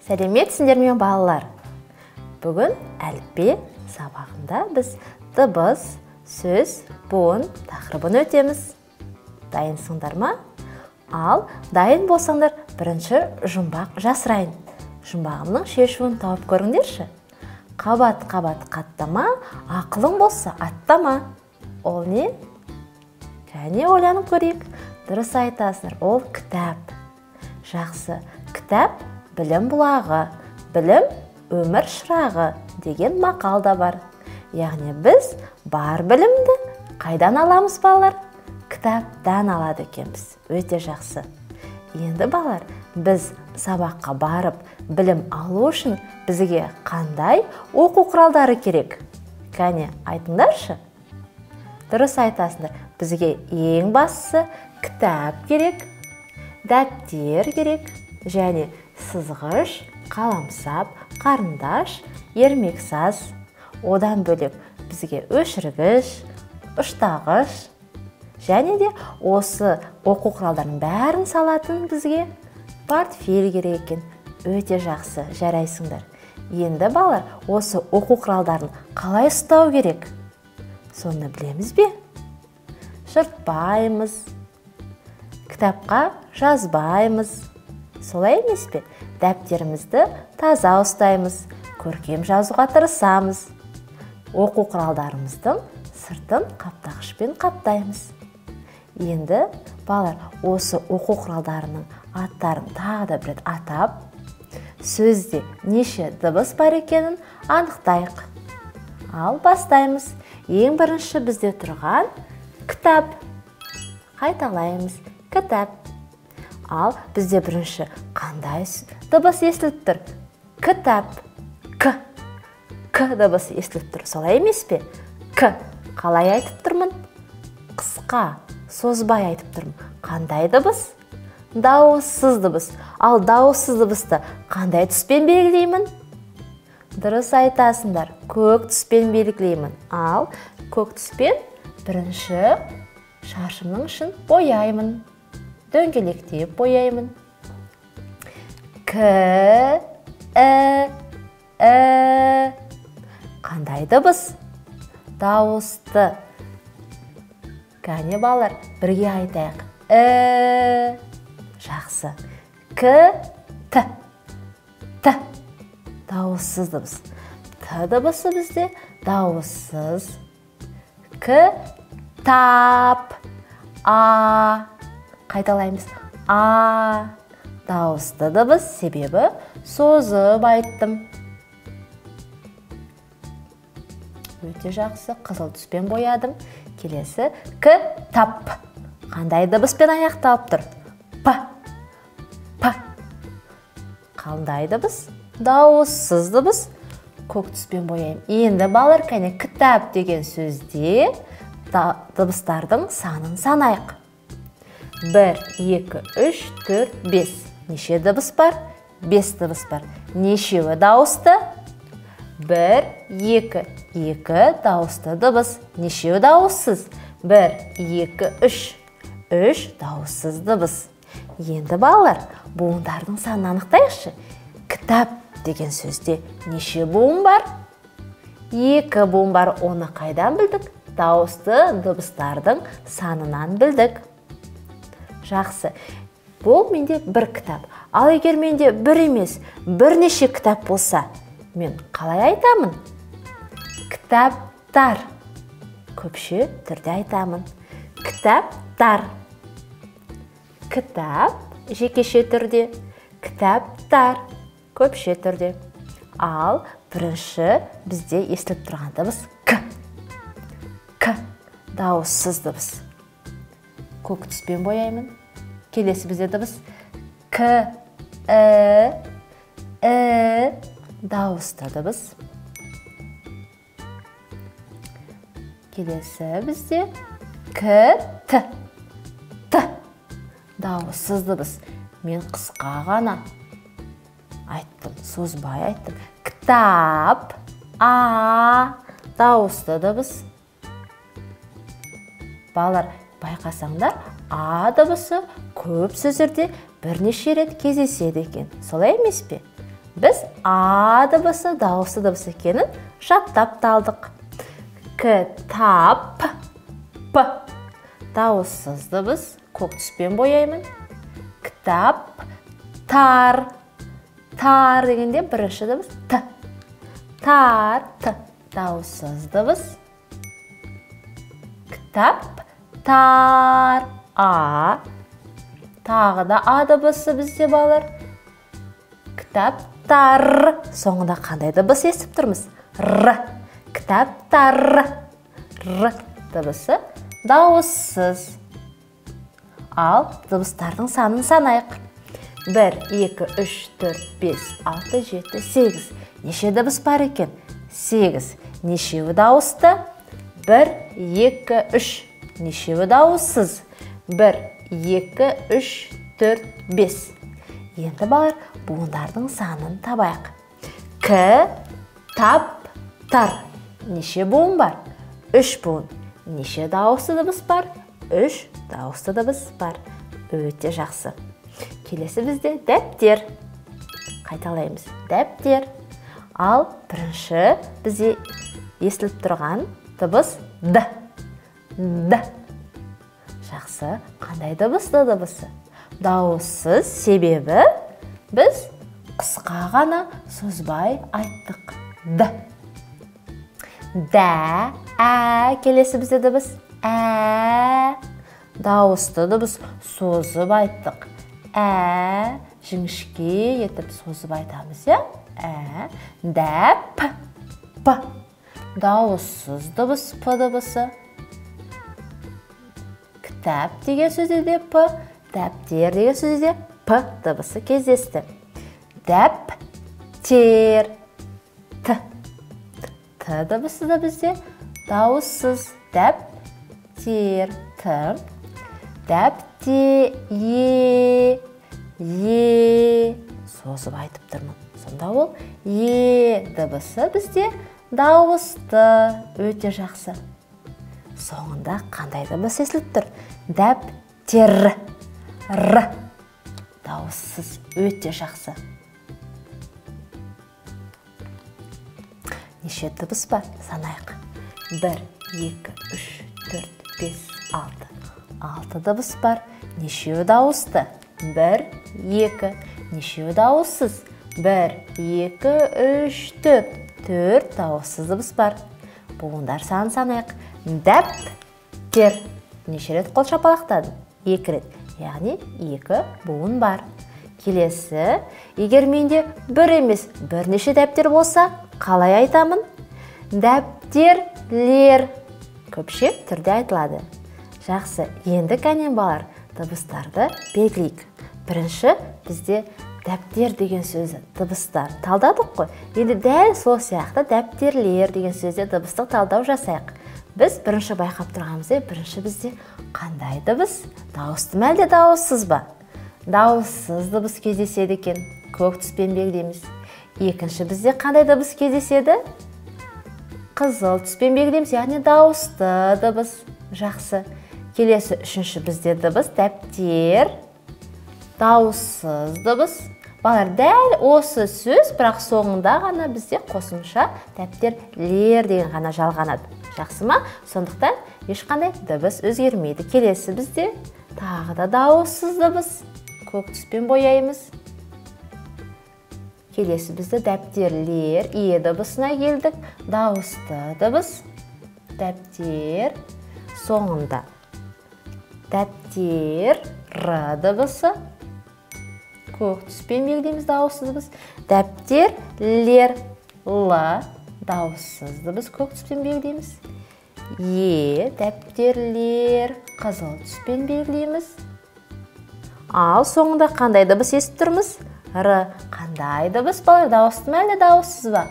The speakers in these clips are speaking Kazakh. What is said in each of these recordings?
Сәлеметсіңдер ме балалар? Бүгін әліппе сабағында біз дыбыс, сөз, буын тақырыбын өтеміз. Дайынсыңдар ма? Ал дайын болсаңдар, бірінші жұмбақ жасырайын. Жұмбағымның шешуін тауып көріңдерші. Қабат-қабат қаттама, ақылың болса аттама. Ол не? Кәне ойланып көрейік. Дұрыс айтасыңдар, ол кітап. Жақсы, кітап білім бұлағы, білім өмір шырағы деген мақал да бар. Яғни біз бар білімді қайдан аламыз балалар? Кітаптан алады екенбіз. Өте жақсы. Енді балалар, біз сабаққа барып білім алу үшін бізге қандай оқу құралдары керек? Кәне айтыңдаршы. Дұрыс айтасыңдар, бізге ең бастысы кітап керек, дәптер керек, және сызғыш, қаламсап, қарындаш, ермексаз. Одан бөлек бізге өшіргіш, ұштағыш, және де осы оқу құралдарының бәрін салатын бізге портфель керек екен. Өте жақсы, жарайсыңдар. Енді балалар, осы оқу құралдарын қалай ұстау керек? Соны білеміз бе? Жыртпаймыз, кітапқа жазбаймыз. Солай емес пе? Дәптерімізді таза ұстаймыз, көркем жазуға тырысамыз. Оқу құралдарымыздың сыртын қаптағышпен қаптаймыз. Енді балалар, осы оқу құралдарының аттарын тағы да бір рет атап, сөзде неше дыбыс бар екенін анықтайық. Ал бастаймыз. Ең бірінші бізде тұрған кітап. Қайталаймыз. Кітап. Ал бізде бірінші қандай дыбыс естіліп тұр? Кітап. К. К дыбысы естіліп тұр. Солай емес пе? К. Қалай айтып тұрмын? Қысқа, созбай айтып тұрмын. Қандай дыбыс? Дауыссыз дыбыс. Ал дауыссыз дыбысты қандай түспен белгілеймін? Дұрыс айтасыңдар, көк түспен белгілеймін. Ал көк түспен бірінші шашымның ішін бояймын. Дөңгелектеп бояймын. К, қандай дыбыс? Дауысты. Кәне балалар, бірге айтайық. Жақсы. К, Т. Т. Дауыссыз дыбыс. Т дыбысы бізде дауыссыз. К, тап. А. Қайталаймыз. А. Дауысты дыбыс, себебі созып айттым. Өте жақсы, қызыл түспен боядым. Келесі К, тап. Қандай дыбыспен аяқталып тұр? П. П. Қандай дыбыс? Дауыссыз дыбыс. Көк түспен бояйым. Енді балалар, кәне кітап деген сөзде дыбыстардың санын санайық. 1, 2, 3, 4, 5. Неше дыбыс бар? 5 дыбыс бар. Нешеуі дауысты? 1, 2, 2 дауысты дыбыс. Нешеуі дауыссыз? 1, 2, 3. 3 дауыссыз дыбыс. Енді балалар, буындардың санын анықтайықшы. Кітап деген сөзде неше буын бар? 2 буын бар. Оны қайдан білдік? Дауысты дыбыстардың санынан білдік. Жақсы. Бұл менде бір кітап. Ал егер менде бір емес, бірнеше кітап болса, мен қалай айтамын? Кітаптар. Көпше түрде айтамын. Кітаптар. Кітап жекеше түрде. Кітаптар. Көпше түрде. Ал бірінші бізде естіліп тұрған дыбыс К. К. Дауыссыз дыбыс. Көк түспен бояймын. Келесі бізде дыбыс К. Дауысты дыбыс. Келесі бізде К. Т. Т. Дауыссыз дыбыс. Мен қысқа ғана айттым, созбай айттым. Кітап. А. Дауысты дыбыс. Балалар, байқасаңдар, А дыбысы көп сөздерде бірнеше рет кездеседі екен. Солай емес пе? Біз а дыбысы дауысты дыбыс екенін жаттап талдық. Кітап, п. Дауыссыз дыбыс, көк түспен бояймын. Кітап, тар. Тар дегенде бірінші дыбыс т. Тар, т. Дауыссыз дыбыс. Кітап, тар, а. Тағы да а дыбысы бізде балалар. Кітап, тар. Соңында қандай дыбыс естіп тұрмыз? Р. Кітап, тар. Р дыбысы дауыссыз. Ал дыбыстардың санын санайық. 1, 2, 3, 4, 5, 6, 7, 8. Неше дыбыс бар екен? 8. Нешеуі дауысты? 1, 2, 3. Нешеуі дауыссыз? 1, 2, 3, 4, 5. Енді балалар, буындардың санын табайық. К, тап, тар. Неше буын бар? 3 буын. Неше дауысты дыбыс бар? 3 дауысты дыбыс бар. Өте жақсы. Келесі бізде дәптер. Қайталаймыз. Дәптер. Ал бірінші бізде естіліп тұрған дыбыс д. Д. Жақсы. Қандай дыбысты дыбысы? Дауыссыз, себебі біз қысқа ғана созбай айттық. Д. Дә, ә. Келесі бізде дыбыс ә. Дауысты дыбыс созып айттық. Ә, жіңішке етіп созып айтамыз, я? Ә, дәп, п. Дауыссыз дыбыс п дыбысы. Кітап деген сөзде де п, дәптер деген сөзде п дыбысы кездесті. Дәп, тер, т. Т дыбысы да бізде дауыссыз. Дәп, тер, т. Дәп, те, е. Созып айтып тұрмын. Сонда ол е дыбысы бізде дауысты. Өте жақсы. Соңында қандай дыбыс естіліп тұр? Дәп, тер, р. Дауыссыз. Өте жақсы. Неше дыбыс бар? Санайық. 1, 2, 3, 4, 5, 6. 6 дыбыс бар. Нешеуі дауысты? 1, 2. Нешеуі дауыссыз? 1, 2, 3, 4. 4 дауыссыз дыбыс бар. Буындар санын санайық. Дәп, тер. Неше рет қол шапалақтадым? 2 рет. Яғни 2 буын бар. Келесі, егер менде бір емес, бірнеше дәптер болса, қалай айтамын? Дәптерлер. Көпшек түрде айтылады. Жақсы, енді кәнен балар дыбыстарды белгілейік. Бірінші бізде дәптер деген сөзі дыбыстар талдадық қой. Енді дәл сол сияқты дәптерлер деген сөзде дыбыстық талдау жасайық. Біз бірінші байқап тұрғанымызда, бірінші бізде қандай дыбыс? Дауысты ма әлде дауыссыз ба? Дауыссыз дыбыс кездеседі екен. Көк түспен белгілейміз. Екінші бізде қандай дыбыс кездеседі? Қызыл түспен белгілейміз, яғни дауысты дыбыс. Жақсы. Келесі үшінші бізде дыбыс дәптер. Дауыссыз дыбыс. Балар, дәл осы сөз, бірақ соңында ғана бізде қосымша дәптерлер деген ғана жалғанады. Жақсы ма? Сондықтан ешқандай дыбыс өзгермейді. Келесі бізде тағы да дауыссыз дыбыс. Көк түспен бояймыз. Келесі бізде дәптерлер, е дыбысына келдік. Дауысты дыбыс. Дәптер. Соңында дәптер, р дыбысы. Көк түспен белгілейміз дауыссыз дыбыс. Дәптерлер, л дауыссыз дыбыс. Көк түспен белгілейміз. Е, дәптерлер, қызыл түспен белгілейміз. Ал соңында қандай дыбыс естіп тұрмыз? Р. Қандай дыбыс балар? Дауысты ма әлде дауыссыз ба?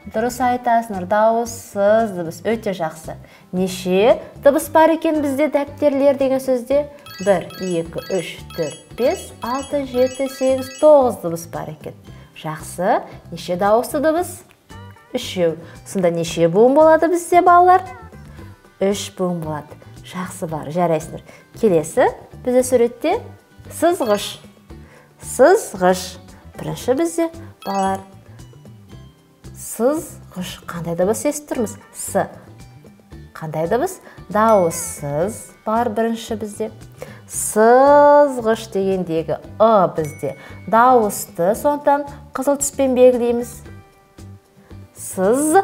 Дұрыс айтасыңдар, дауыссыз дыбыс. Өте жақсы. Неше дыбыс бар екен бізде дәптерлер деген сөзде? 1, 2, 3, 4, 5, 6, 7, 8, 9 дыбыс бар екен. Жақсы. Неше дауысты дыбыс? 3. Сонда неше буын болады бізде балалар? 3 буын болады. Жақсы бар, жарайсыңдар. Келесі бізде суретте сызғыш. Сызғыш. Бірінші бізде балалар сызғыш. Қандай дыбыс естіп тұрмыз? С. Қандай дыбыс? Дауыссыз бар бірінші бізде. Сызғыш дегендегі бізде дауысты, сондықтан қызыл түспен белгілейміз. Сыз.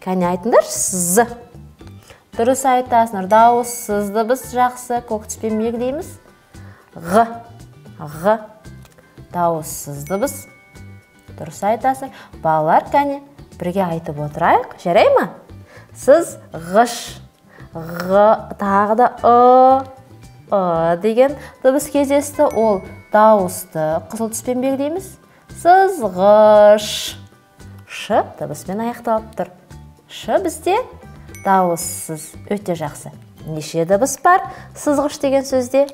Кәне айтыңдар, сыз. Дұрыс айтасыңдар. Дауыссыз дыбыс жақсы, көк түспен белгілейміз. Ғы. Ғы. Дауыссыз дыбыс. Дұрыс айтасың. Балалар, кәне бірге айтып отырайық. Жарай ма? Сызғыш. Ғы. Тағы да деген дыбыс кездесті. Ол дауысты қызыл түспен белгілейміз. Сызғыш. Ш дыбыспен аяқталып тұр. Ш бізде дауыссыз. Өте жақсы. Неше дыбыс бар сызғыш деген сөзде?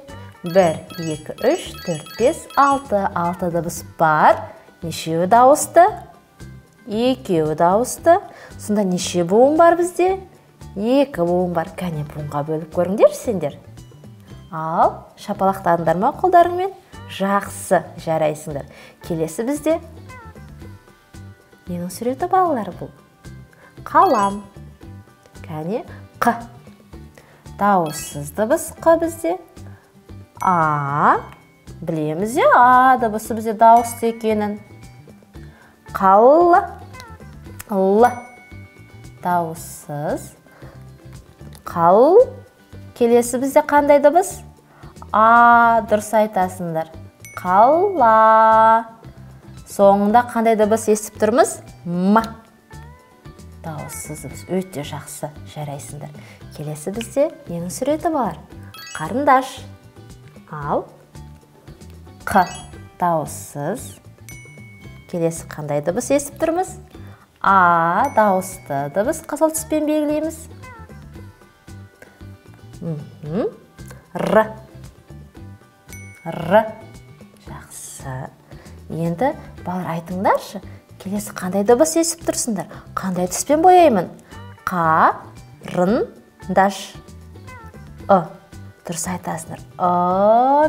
1, 2, 3, 4, 5, 6. 6 дыбыс бар. Нешеуі дауысты? 2 дауысты. Сонда неше буын бар бізде? 2 буын бар. Кәне буынға бөліп көріңдер сендер. Ал, шапалақтадыңдар ма қолдарыңмен? Жақсы, жарайсыңдар. Келесі бізде ненің суреті балалар бұл? Қалам. Кәне Қ. Дауыссыз дыбыс Қ бізде. А. Білеміз е, А дыбысы бізде дауысты екенін. Қал. Л. Дауыссыз. Қал. Келесі бізде қандай дыбыс? А. Дұрыс айтасыңдар. Қала. Соңында қандай дыбыс естіп тұрмыз? М. Дауыссыз дыбыс. Өте жақсы, жарайсыңдар. Келесі бізде ненің суреті бар? Қарындаш. Ал. Қ. Дауыссыз. Келесі қандай дыбыс естіп тұрмыз? А. Дауысты дыбыс. Қызыл түспен белгілейміз. Р. Р. Жақсы. Енді балалар айтыңдаршы, келесі қандай дыбыс естіп тұрсыңдар? Қандай түспен бояймын? Қарындаш. Дұрыс айтасыңдар.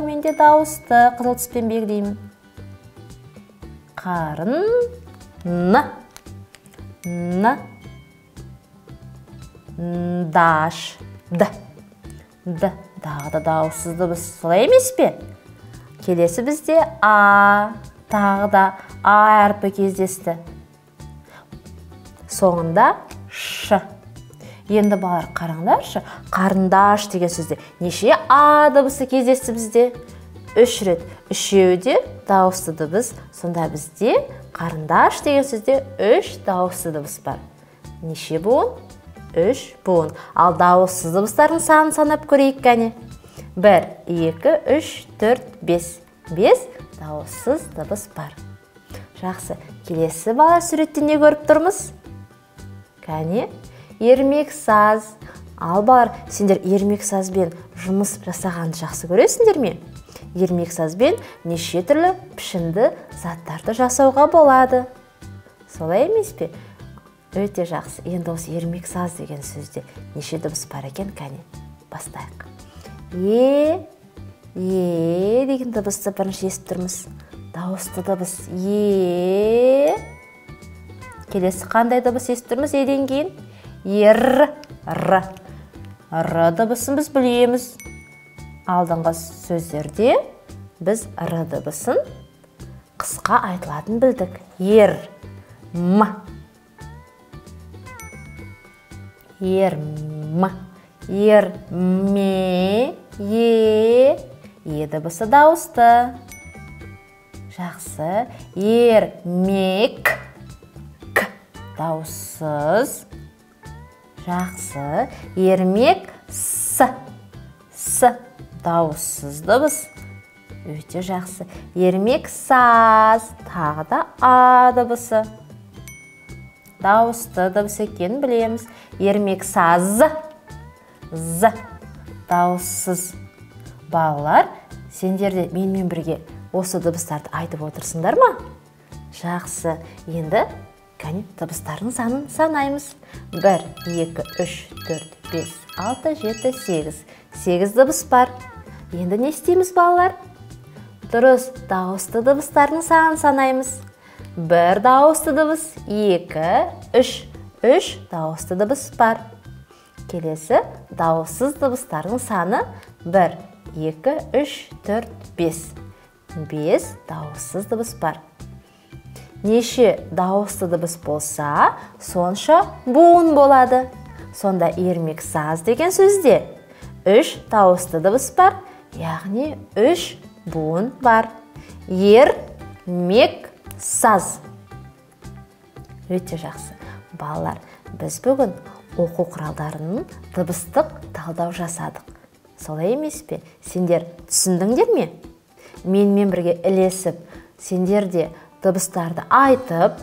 Менде дауысты қызыл түспен белгілеймін. Қарын. Н. Даш. Д. Дағы да дауыссыз дыбыс. Солай емес пе? Келесі бізде А. Тағы да А әрпі кездесті. Соңында Ш. Енді балалар қараңдаршы. Қарындаш деген сөзде неше А дыбысы кездесті бізде? 3 рет. Үшеуде дауысты дыбыс. Сонда бізде қарындаш деген сөзде 3 дауысты дыбыс бар. Неше буын? 3 буын. Ал дауыссыз дыбыстардың санын санап көрейік кәне. 1, 2, 3, 4, 5. 5 дауыссыз дыбыс бар. Жақсы. Келесі балалар суретте не көріп тұрмыз? Кәне, ермек саз. Ал балалар, сендер ермек сазбен жұмыс жасағанды жақсы көресіңдер ме? Ермек сазбен неше түрлі пішінді заттарды жасауға болады. Солай емес пе? Өте жақсы. Енді осы ермек саз деген сөзде неше дыбыс бар екен? Кәне, бастайық. Деген дыбысты бірінші естіп тұрмыз. Дауысты дыбыс. Келесі қандай дыбыс естіп тұрмыз? Еден кейін Р. Р дыбысын біз білеміз. Алдыңғы сөздерде біз Р дыбысын қысқа айтылатын білдік. Ер. М. Ерм. Ерме. Е дыбысы дауысты. Жақсы. Ермек. К дауыссыз. Жақсы. Ермек. С дауыссыз дыбыс. Өте жақсы. Ермек саз. Тағы да А дыбысы. Дауысты дыбыс екенін білеміз. Ермек саз. З дауыссыз. Балалар, сендер де менімен бірге осы дыбыстарды айтып отырсыңдар ма? Жақсы. Енді кәне дыбыстардың санын санаймыз. 1, 2, 3, 4, 5, 6, 7, 8. 8 дыбыс бар. Енді не істейміз балалар? Дұрыс, дауысты дыбыстардың санын санаймыз. бір дауысты дыбыс, 2, 3. 3 дауысты дыбыс бар. Келесі дауыссыз дыбыстардың саны 1, 2, 3, 4, 5. 5 дауыссыз дыбыс бар. Неше дауысты дыбыс болса, сонша буын болады. Сонда ермек саз деген сөзде 3 дауысты дыбыс бар, яғни 3 буын бар. Ермек саз. Өте жақсы. Балалар, біз бүгін оқу құралдарының дыбыстық талдау жасадық. Солай емес пе? Сендер түсіндіңдер ме? Менімен бірге ілесіп, сендер де дыбыстарды айтып,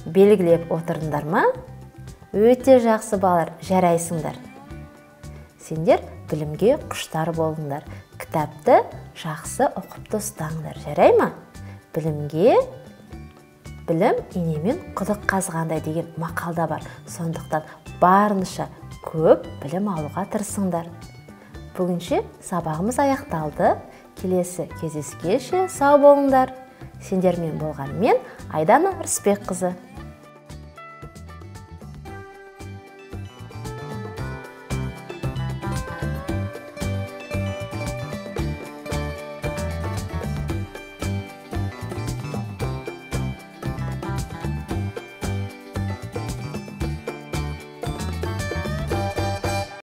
белгілеп отырдыңдар ма? Өте жақсы балалар, жарайсыңдар. Сендер білімге құштар болыңдар. Кітапты жақсы оқыпты ұстаңдар. Жарай ма? Білімге білім инемен құдық қазғандай деген мақалда бар. Сондықтан барынша көп білім алуға тырысыңдар. Бүгінше сабағымыз аяқталды. Келесі кездескенше сау болыңдар. Сендермен болған мен Айдана Рысбекқызы.